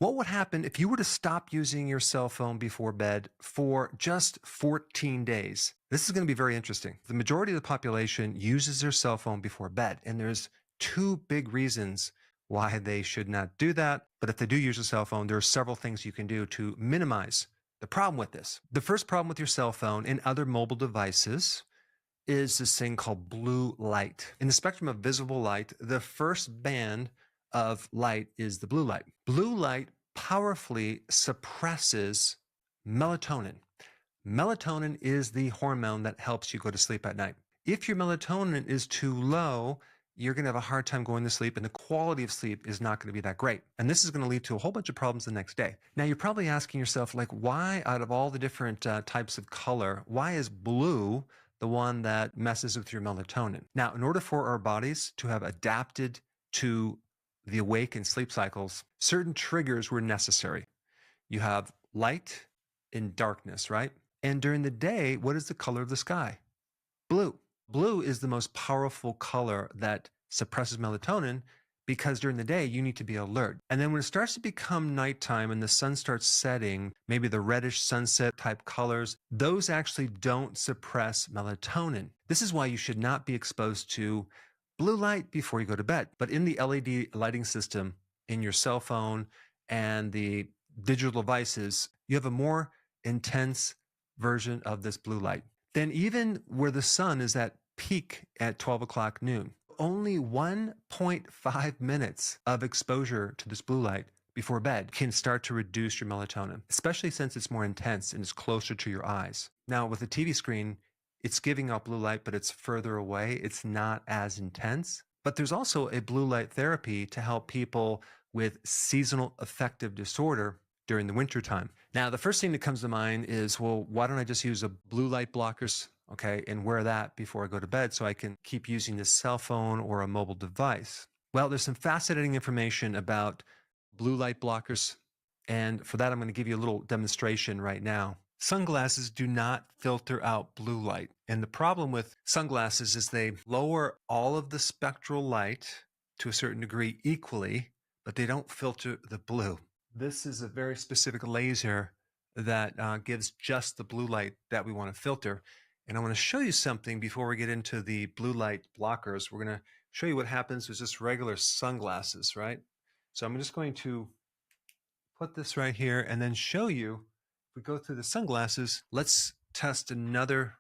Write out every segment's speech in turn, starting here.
What would happen if you were to stop using your cell phone before bed for just 14 days? This is going to be very interesting. The majority of the population uses their cell phone before bed, and there's two big reasons why they should not do that. But if they do use a cell phone, there are several things you can do to minimize the problem with this. The first problem with your cell phone and other mobile devices is this thing called blue light. In the spectrum of visible light, the first band of light is the blue light. Blue light powerfully suppresses melatonin. Melatonin is the hormone that helps you go to sleep at night. If your melatonin is too low, you're going to have a hard time going to sleep, and the quality of sleep is not going to be that great. And this is going to lead to a whole bunch of problems the next day. Now, you're probably asking yourself, like, why out of all the different types of color, why is blue the one that messes with your melatonin? Now, in order for our bodies to have adapted to the awake and sleep cycles, certain triggers were necessary. You have light and darkness, right? And during the day, what is the color of the sky? Blue. Blue is the most powerful color that suppresses melatonin because during the day, you need to be alert. And then when it starts to become nighttime and the sun starts setting, maybe the reddish sunset type colors, those actually don't suppress melatonin. This is why you should not be exposed to blue light before you go to bed. But in the LED lighting system, in your cell phone and the digital devices, you have a more intense version of this blue light. Then even where the sun is at peak at 12 o'clock noon, only 1.5 minutes of exposure to this blue light before bed can start to reduce your melatonin, especially since it's more intense and it's closer to your eyes. Now, with a TV screen, it's giving out blue light, but it's further away. It's not as intense. But there's also a blue light therapy to help people with seasonal affective disorder during the wintertime. Now, the first thing that comes to mind is, well, why don't I just use a blue light blockers, okay, and wear that before I go to bed so I can keep using this cell phone or a mobile device? Well, there's some fascinating information about blue light blockers, and for that, I'm going to give you a little demonstration right now. Sunglasses do not filter out blue light. And the problem with sunglasses is they lower all of the spectral light to a certain degree equally, but they don't filter the blue. This is a very specific laser that gives just the blue light that we want to filter. And I want to show you something before we get into the blue light blockers. We're going to show you what happens with just regular sunglasses, right? So I'm just going to put this right here and then show you. If we go through the sunglasses, let's test another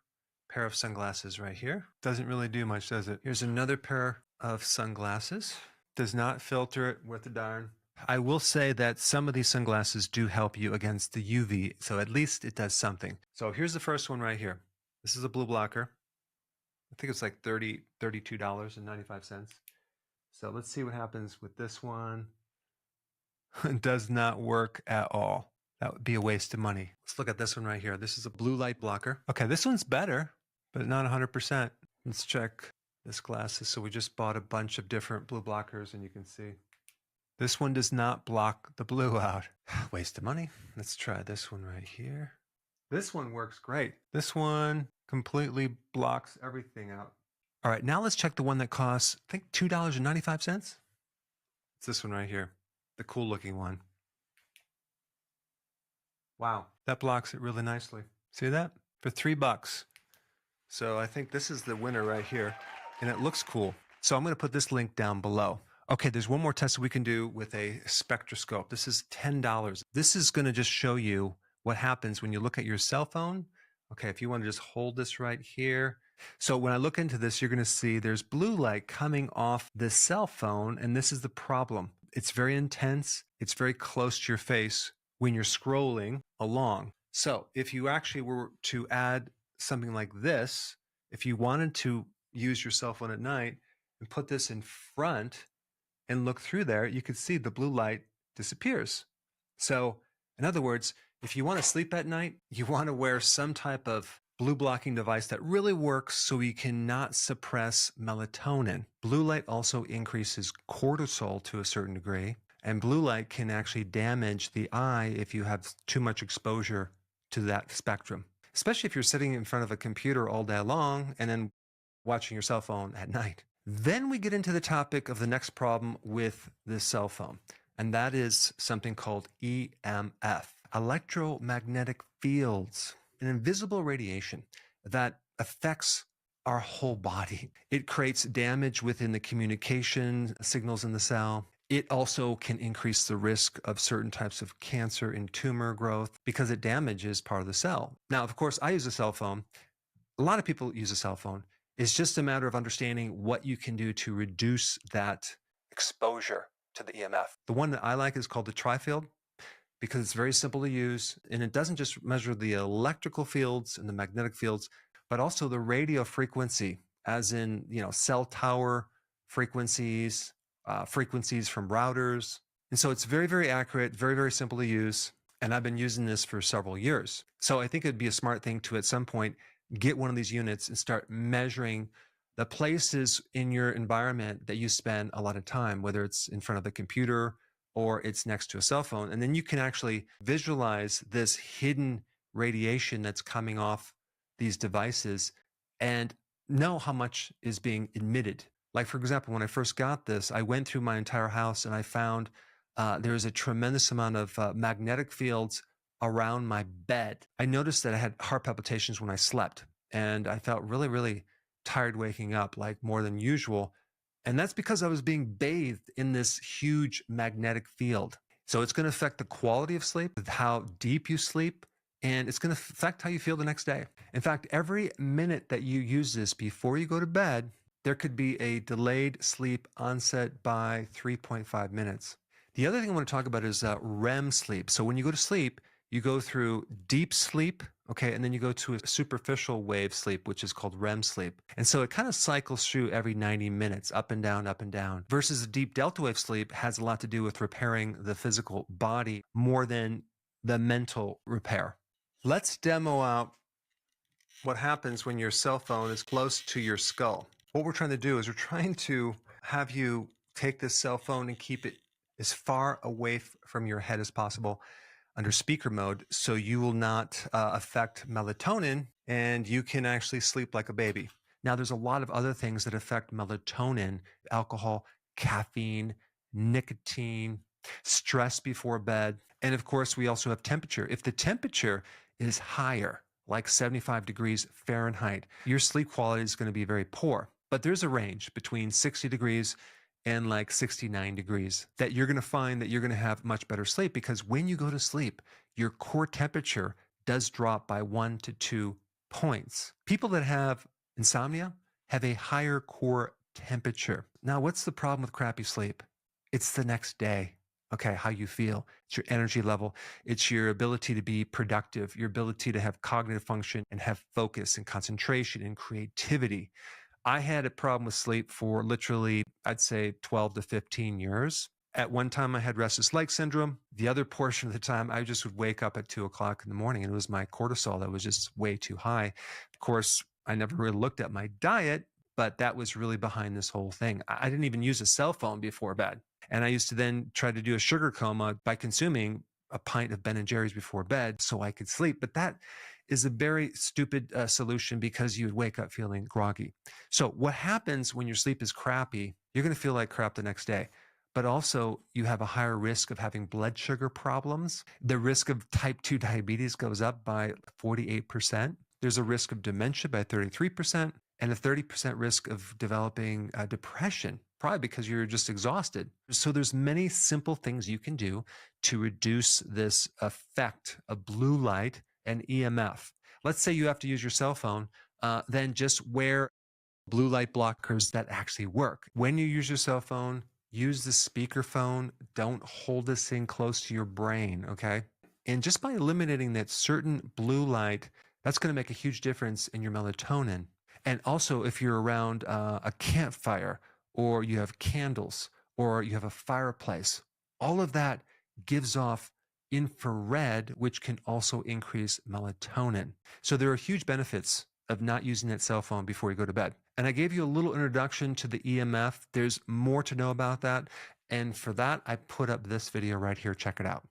pair of sunglasses right here. Doesn't really do much, does it? Here's another pair of sunglasses. Does not filter it worth a darn. I will say that some of these sunglasses do help you against the UV, so at least it does something. So here's the first one right here. This is a blue blocker. I think it's like $32.95. So let's see what happens with this one. It does not work at all. That would be a waste of money. Let's look at this one right here. This is a blue light blocker. Okay, this one's better, but not 100%. Let's check this glasses. So we just bought a bunch of different blue blockers, and you can see this one does not block the blue out. Waste of money. Let's try this one right here. This one works great. This one completely blocks everything out. All right, now let's check the one that costs, I think, $2.95. It's this one right here, the cool looking one. Wow, that blocks it really nicely. See that? For $3. So I think this is the winner right here, and it looks cool. So I'm going to put this link down below. Okay, there's one more test we can do with a spectroscope. This is $10. This is going to just show you what happens when you look at your cell phone. Okay, if you want to just hold this right here. So when I look into this, you're going to see there's blue light coming off the cell phone, and this is the problem. It's very intense. It's very close to your face when you're scrolling along. So if you actually were to add something like this, if you wanted to use your cell phone at night and put this in front and look through there, you could see the blue light disappears. So in other words, if you want to sleep at night, you want to wear some type of blue blocking device that really works so you cannot suppress melatonin. Blue light also increases cortisol to a certain degree. And blue light can actually damage the eye if you have too much exposure to that spectrum, especially if you're sitting in front of a computer all day long and then watching your cell phone at night. Then we get into the topic of the next problem with the cell phone. and that is something called EMF, electromagnetic fields, an invisible radiation that affects our whole body. It creates damage within the communication signals in the cell. It also can increase the risk of certain types of cancer and tumor growth because it damages part of the cell. Now, of course, I use a cell phone. A lot of people use a cell phone. It's just a matter of understanding what you can do to reduce that exposure to the EMF. The one that I like is called the TriField because it's very simple to use, and it doesn't just measure the electrical fields and the magnetic fields, but also the radio frequency, as in, cell tower frequencies, frequencies from routers. And so it's very, very accurate, very, very simple to use. And I've been using this for several years. So I think it'd be a smart thing to, at some point, get one of these units and start measuring the places in your environment that you spend a lot of time, whether it's in front of the computer or it's next to a cell phone. And then you can actually visualize this hidden radiation that's coming off these devices and know how much is being emitted. Like, for example, when I first got this, I went through my entire house and I found there was a tremendous amount of magnetic fields around my bed. I noticed that I had heart palpitations when I slept, and I felt really, really tired waking up, like more than usual. And that's because I was being bathed in this huge magnetic field. So it's going to affect the quality of sleep, how deep you sleep, and it's going to affect how you feel the next day. In fact, every minute that you use this before you go to bed, there could be a delayed sleep onset by 3.5 minutes. The other thing I want to talk about is REM sleep. So when you go to sleep, you go through deep sleep, okay, and then you go to a superficial wave sleep, which is called REM sleep. And so it kind of cycles through every 90 minutes, up and down, versus a deep delta wave sleep has a lot to do with repairing the physical body more than the mental repair. Let's demo out what happens when your cell phone is close to your skull. What we're trying to do is we're trying to have you take this cell phone and keep it as far away from your head as possible under speaker mode so you will not affect melatonin and you can actually sleep like a baby. Now, there's a lot of other things that affect melatonin: alcohol, caffeine, nicotine, stress before bed. And of course, we also have temperature. If the temperature is higher, like 75 degrees Fahrenheit, your sleep quality is going to be very poor. But there's a range between 60 degrees and like 69 degrees that you're going to find that you're going to have much better sleep, because when you go to sleep, your core temperature does drop by 1 to 2 points. People that have insomnia have a higher core temperature. Now, what's the problem with crappy sleep? It's the next day. Okay, how you feel. It's your energy level. It's your ability to be productive, your ability to have cognitive function and have focus and concentration and creativity. I had a problem with sleep for literally, I'd say 12 to 15 years. At one time, I had restless leg syndrome. The other portion of the time, I just would wake up at 2 o'clock in the morning, and it was my cortisol that was just way too high. Of course, I never really looked at my diet, but that was really behind this whole thing. I didn't even use a cell phone before bed. And I used to then try to do a sugar coma by consuming a pint of Ben & Jerry's before bed so I could sleep. But that is a very stupid solution, because you would wake up feeling groggy. So what happens when your sleep is crappy, you're going to feel like crap the next day. But also, you have a higher risk of having blood sugar problems. The risk of type 2 diabetes goes up by 48%. There's a risk of dementia by 33%, and a 30% risk of developing depression, probably because you're just exhausted. So there's many simple things you can do to reduce this effect of blue light and EMF. Let's say you have to use your cell phone, then just wear blue light blockers that actually work. When you use your cell phone, use the speakerphone. Don't hold this thing close to your brain, okay? And just by eliminating that certain blue light, that's going to make a huge difference in your melatonin. And also, if you're around a campfire, or you have candles, or you have a fireplace, all of that gives off infrared, which can also increase melatonin. So there are huge benefits of not using that cell phone before you go to bed. And I gave you a little introduction to the EMF. There's more to know about that. And for that, I put up this video right here. Check it out.